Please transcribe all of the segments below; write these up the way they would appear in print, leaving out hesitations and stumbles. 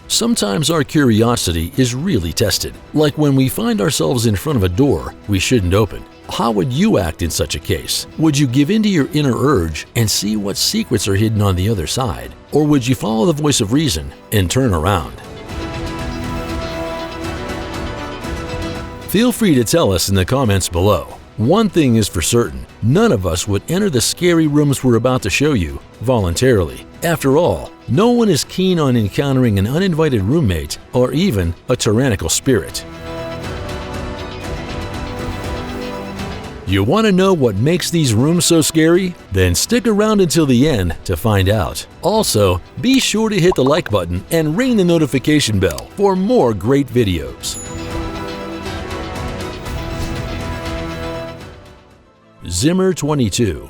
Sometimes our curiosity is really tested, like when we find ourselves in front of a door we shouldn't open. How would you act in such a case? Would you give in to your inner urge and see what secrets are hidden on the other side? Or would you follow the voice of reason and turn around? Feel free to tell us in the comments below. One thing is for certain, none of us would enter the scary rooms we're about to show you voluntarily. After all, no one is keen on encountering an uninvited roommate or even a tyrannical spirit. You want to know what makes these rooms so scary? Then stick around until the end to find out. Also, be sure to hit the like button and ring the notification bell for more great videos. Zimmer 22.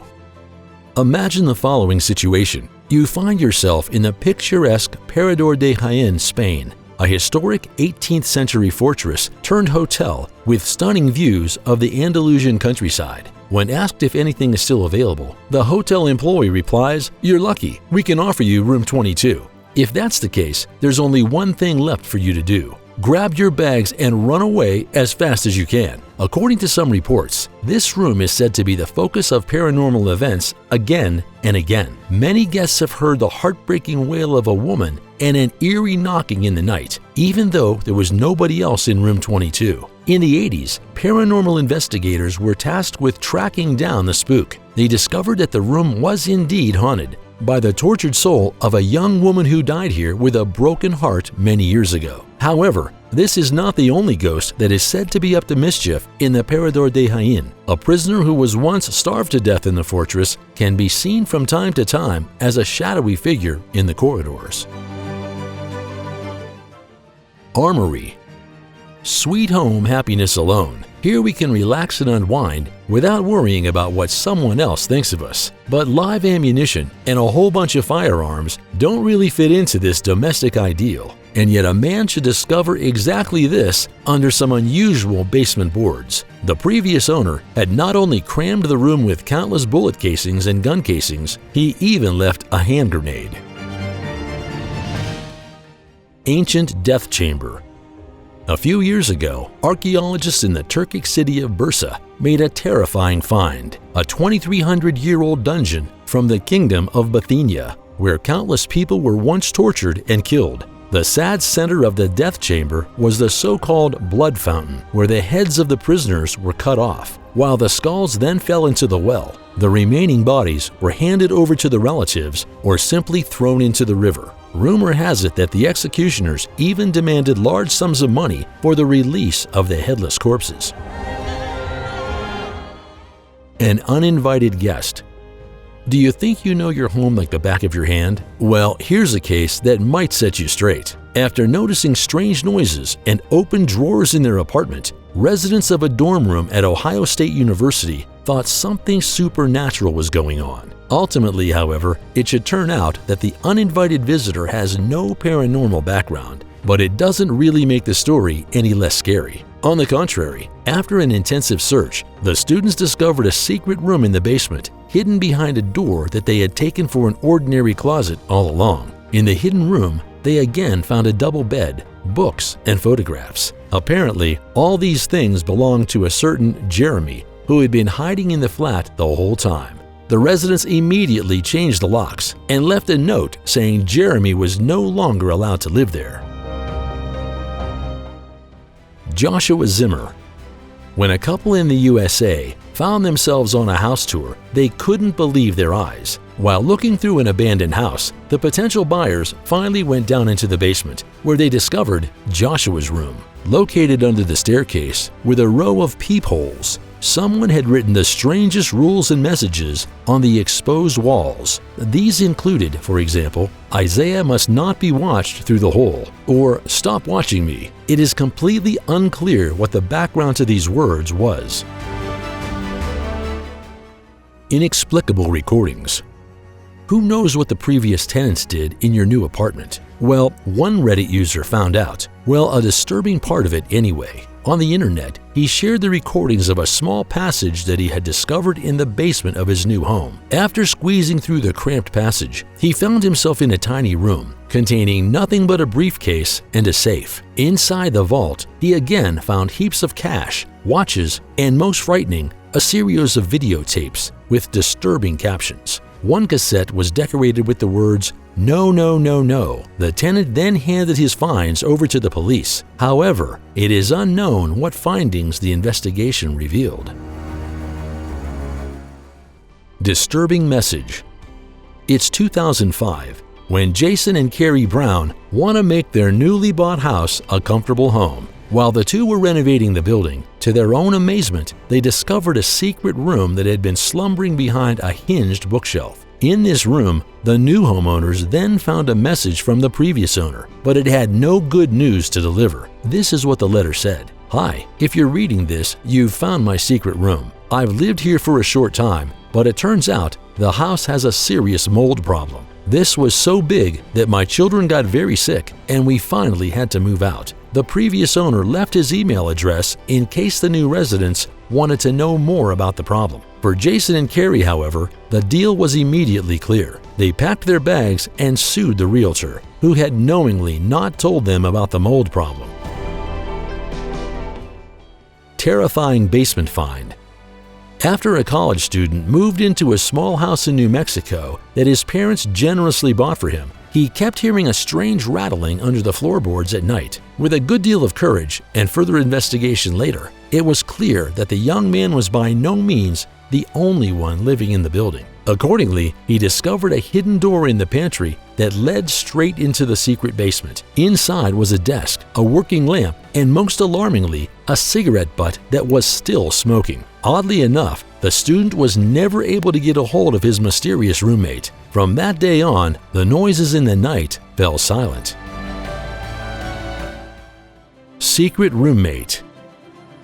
Imagine the following situation. You find yourself in the picturesque Parador de Jaén, Spain, a historic 18th century fortress turned hotel with stunning views of the Andalusian countryside. When asked if anything is still available, the hotel employee replies, "You're lucky, we can offer you room 22. If that's the case, there's only one thing left for you to do. Grab your bags and run away as fast as you can. According to some reports, this room is said to be the focus of paranormal events again and again. Many guests have heard the heartbreaking wail of a woman and an eerie knocking in the night, even though there was nobody else in room 22. In the 80s, paranormal investigators were tasked with tracking down the spook. They discovered that the room was indeed haunted by the tortured soul of a young woman who died here with a broken heart many years ago. However, this is not the only ghost that is said to be up to mischief in the Parador de Jaén. A prisoner who was once starved to death in the fortress can be seen from time to time as a shadowy figure in the corridors. Armory. Sweet home happiness alone. Here we can relax and unwind without worrying about what someone else thinks of us. But live ammunition and a whole bunch of firearms don't really fit into this domestic ideal. And yet a man should discover exactly this under some unusual basement boards. The previous owner had not only crammed the room with countless bullet casings and gun casings, he even left a hand grenade. Ancient Death Chamber. A few years ago, archaeologists in the Turkic city of Bursa made a terrifying find, a 2,300-year-old dungeon from the kingdom of Bithynia, where countless people were once tortured and killed. The sad center of the death chamber was the so-called blood fountain, where the heads of the prisoners were cut off. While the skulls then fell into the well, the remaining bodies were handed over to the relatives or simply thrown into the river. Rumor has it that the executioners even demanded large sums of money for the release of the headless corpses. An uninvited guest. Do you think you know your home like the back of your hand? Well, here's a case that might set you straight. After noticing strange noises and open drawers in their apartment, residents of a dorm room at Ohio State University thought something supernatural was going on. Ultimately, however, it should turn out that the uninvited visitor has no paranormal background, but it doesn't really make the story any less scary. On the contrary, after an intensive search, the students discovered a secret room in the basement, hidden behind a door that they had taken for an ordinary closet all along. In the hidden room, they again found a double bed, books, and photographs. Apparently, all these things belonged to a certain Jeremy, who had been hiding in the flat the whole time. The residents immediately changed the locks and left a note saying Jeremy was no longer allowed to live there. Joshua Zimmer. When a couple in the USA found themselves on a house tour, they couldn't believe their eyes. While looking through an abandoned house, the potential buyers finally went down into the basement, where they discovered Joshua's room. Located under the staircase, with a row of peepholes, someone had written the strangest rules and messages on the exposed walls. These included, for example, "Isaiah must not be watched through the hole," or "Stop watching me." It is completely unclear what the background to these words was. Inexplicable recordings. Who knows what the previous tenants did in your new apartment? Well, one Reddit user found out. Well, a disturbing part of it anyway. On the internet, he shared the recordings of a small passage that he had discovered in the basement of his new home. After squeezing through the cramped passage, he found himself in a tiny room containing nothing but a briefcase and a safe. Inside the vault, he again found heaps of cash, watches, and most frightening, a series of videotapes with disturbing captions. One cassette was decorated with the words, "No, no, no, no." The tenant then handed his finds over to the police. However, it is unknown what findings the investigation revealed. Disturbing message. It's 2005, when Jason and Carrie Brown want to make their newly bought house a comfortable home. While the two were renovating the building, to their own amazement, they discovered a secret room that had been slumbering behind a hinged bookshelf. In this room, the new homeowners then found a message from the previous owner, but it had no good news to deliver. This is what the letter said. "Hi, if you're reading this, you've found my secret room. I've lived here for a short time, but it turns out the house has a serious mold problem. This was so big that my children got very sick and we finally had to move out. The previous owner left his email address in case the new residents wanted to know more about the problem." For Jason and Carrie, however, the deal was immediately clear. They packed their bags and sued the realtor, who had knowingly not told them about the mold problem. Terrifying basement find. After a college student moved into a small house in New Mexico that his parents generously bought for him, he kept hearing a strange rattling under the floorboards at night. With a good deal of courage and further investigation later, it was clear that the young man was by no means the only one living in the building. Accordingly, he discovered a hidden door in the pantry that led straight into the secret basement. Inside was a desk, a working lamp, and most alarmingly, a cigarette butt that was still smoking. Oddly enough, the student was never able to get a hold of his mysterious roommate. From that day on, the noises in the night fell silent. Secret roommate.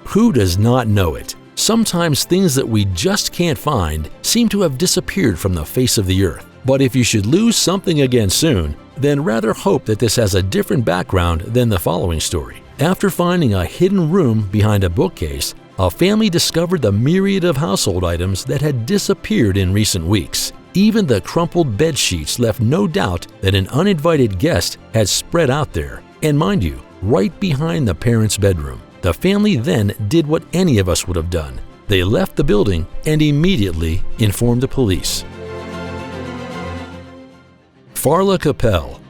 Who does not know it? Sometimes things that we just can't find seem to have disappeared from the face of the earth. But if you should lose something again soon, then rather hope that this has a different background than the following story. After finding a hidden room behind a bookcase, a family discovered the myriad of household items that had disappeared in recent weeks. Even the crumpled bed sheets left no doubt that an uninvited guest had spread out there. And mind you, right behind the parents' bedroom. The family then did what any of us would have done. They left the building and immediately informed the police. Farla Capel.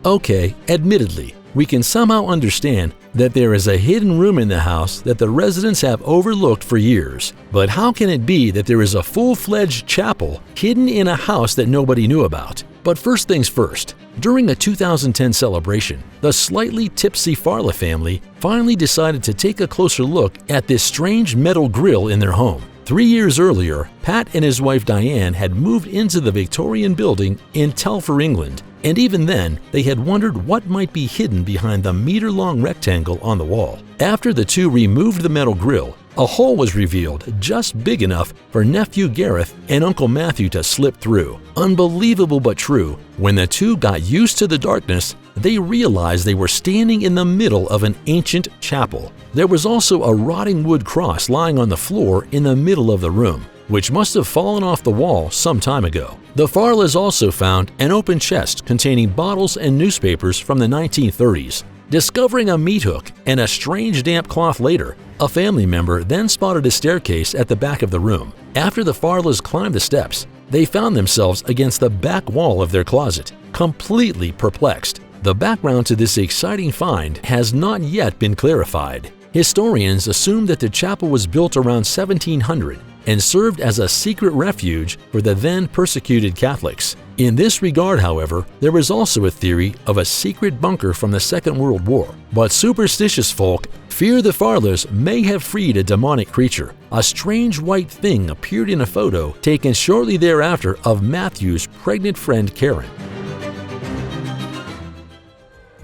Okay, admittedly, we can somehow understand that there is a hidden room in the house that the residents have overlooked for years. But how can it be that there is a full-fledged chapel hidden in a house that nobody knew about? But first things first, during a 2010 celebration, the slightly tipsy Farla family finally decided to take a closer look at this strange metal grill in their home. 3 years earlier, Pat and his wife Diane had moved into the Victorian building in Telford, England, and even then, they had wondered what might be hidden behind the meter-long rectangle on the wall. After the two removed the metal grill, a hole was revealed just big enough for nephew Gareth and Uncle Matthew to slip through. Unbelievable but true, when the two got used to the darkness, they realized they were standing in the middle of an ancient chapel. There was also a rotting wood cross lying on the floor in the middle of the room, which must have fallen off the wall some time ago. The Farlas also found an open chest containing bottles and newspapers from the 1930s. Discovering a meat hook and a strange damp cloth later, a family member then spotted a staircase at the back of the room. After the Farlas climbed the steps, they found themselves against the back wall of their closet, completely perplexed. The background to this exciting find has not yet been clarified. Historians assume that the chapel was built around 1700 and served as a secret refuge for the then persecuted Catholics. In this regard, however, there is also a theory of a secret bunker from the Second World War. But superstitious folk fear the Farlas may have freed a demonic creature. A strange white thing appeared in a photo taken shortly thereafter of Matthew's pregnant friend Karen.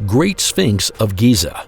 Great Sphinx of Giza.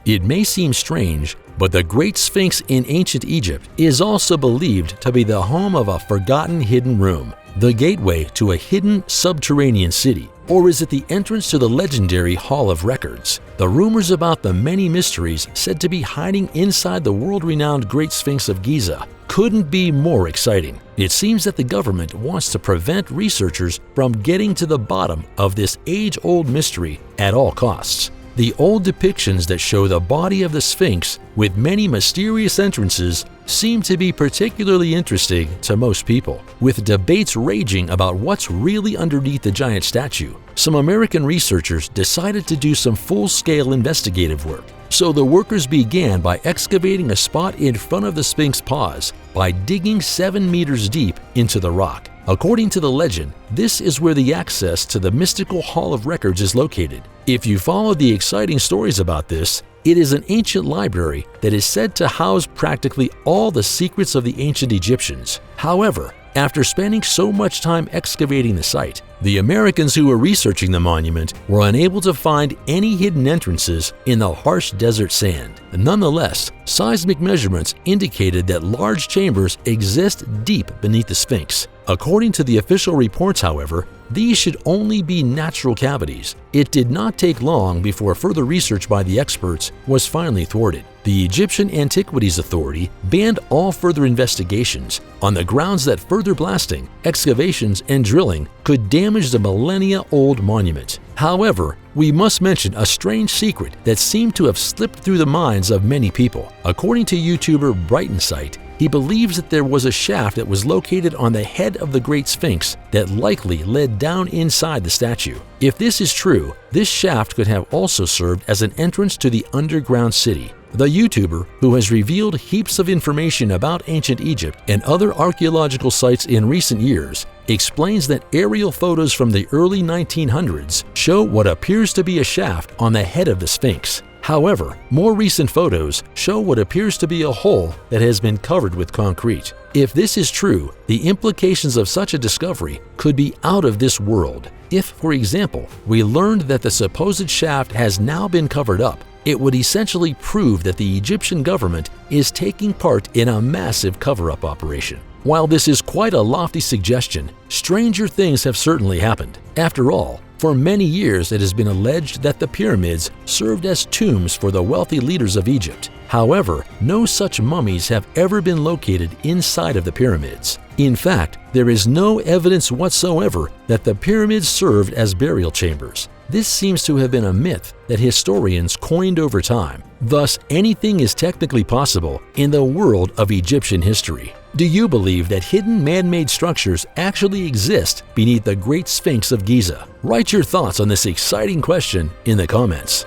It may seem strange, but the Great Sphinx in ancient Egypt is also believed to be the home of a forgotten hidden room, the gateway to a hidden subterranean city. Or is it the entrance to the legendary Hall of Records? The rumors about the many mysteries said to be hiding inside the world-renowned Great Sphinx of Giza couldn't be more exciting. It seems that the government wants to prevent researchers from getting to the bottom of this age-old mystery at all costs. The old depictions that show the body of the Sphinx with many mysterious entrances seem to be particularly interesting to most people, with debates raging about what's really underneath the giant statue. Some American researchers decided to do some full-scale investigative work. So the workers began by excavating a spot in front of the Sphinx's paws by digging 7 meters deep into the rock. According to the legend, this is where the access to the mystical Hall of Records is located. If you follow the exciting stories about this, it is an ancient library that is said to house practically all the secrets of the ancient Egyptians. However, after spending so much time excavating the site, the Americans who were researching the monument were unable to find any hidden entrances in the harsh desert sand. Nonetheless, seismic measurements indicated that large chambers exist deep beneath the Sphinx. According to the official reports, however, these should only be natural cavities. It did not take long before further research by the experts was finally thwarted. The Egyptian Antiquities Authority banned all further investigations on the grounds that further blasting, excavations, and drilling could damage the millennia-old monument. However, we must mention a strange secret that seemed to have slipped through the minds of many people. According to YouTuber Brightonsight, he believes that there was a shaft that was located on the head of the Great Sphinx that likely led down inside the statue. If this is true, this shaft could have also served as an entrance to the underground city. The YouTuber, who has revealed heaps of information about ancient Egypt and other archaeological sites in recent years, explains that aerial photos from the early 1900s show what appears to be a shaft on the head of the Sphinx. However, more recent photos show what appears to be a hole that has been covered with concrete. If this is true, the implications of such a discovery could be out of this world. If, for example, we learned that the supposed shaft has now been covered up, it would essentially prove that the Egyptian government is taking part in a massive cover-up operation. While this is quite a lofty suggestion, stranger things have certainly happened. After all, for many years it has been alleged that the pyramids served as tombs for the wealthy leaders of Egypt. However, no such mummies have ever been located inside of the pyramids. In fact, there is no evidence whatsoever that the pyramids served as burial chambers. This seems to have been a myth that historians coined over time. Thus, anything is technically possible in the world of Egyptian history. Do you believe that hidden man-made structures actually exist beneath the Great Sphinx of Giza? Write your thoughts on this exciting question in the comments.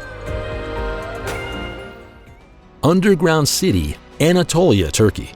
Underground City, Anatolia, Turkey.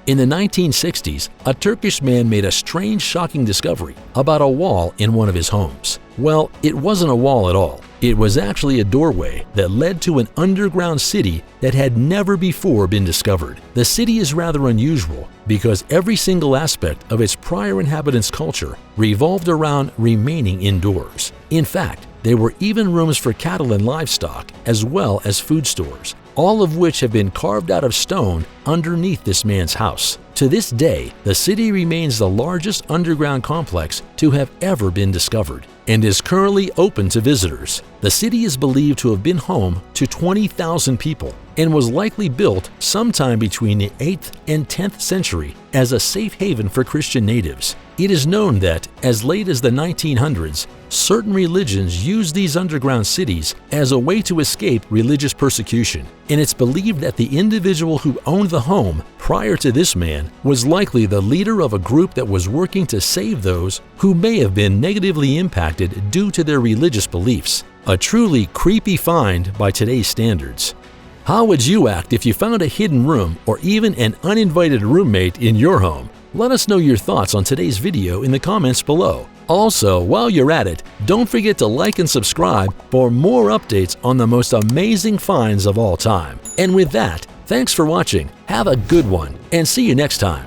In the 1960s, a Turkish man made a strange, shocking discovery about a wall in one of his homes. Well, it wasn't a wall at all. It was actually a doorway that led to an underground city that had never before been discovered. The city is rather unusual because every single aspect of its prior inhabitants' culture revolved around remaining indoors. In fact, there were even rooms for cattle and livestock, as well as food stores, all of which have been carved out of stone underneath this man's house. To this day, the city remains the largest underground complex to have ever been discovered and is currently open to visitors. The city is believed to have been home to 20,000 people and was likely built sometime between the 8th and 10th century as a safe haven for Christian natives. It is known that, as late as the 1900s, certain religions used these underground cities as a way to escape religious persecution, and it's believed that the individual who owned the home prior to this man was likely the leader of a group that was working to save those who may have been negatively impacted due to their religious beliefs. A truly creepy find by today's standards. How would you act if you found a hidden room or even an uninvited roommate in your home? Let us know your thoughts on today's video in the comments below. Also, while you're at it, don't forget to like and subscribe for more updates on the most amazing finds of all time. And with that, thanks for watching, have a good one, and see you next time.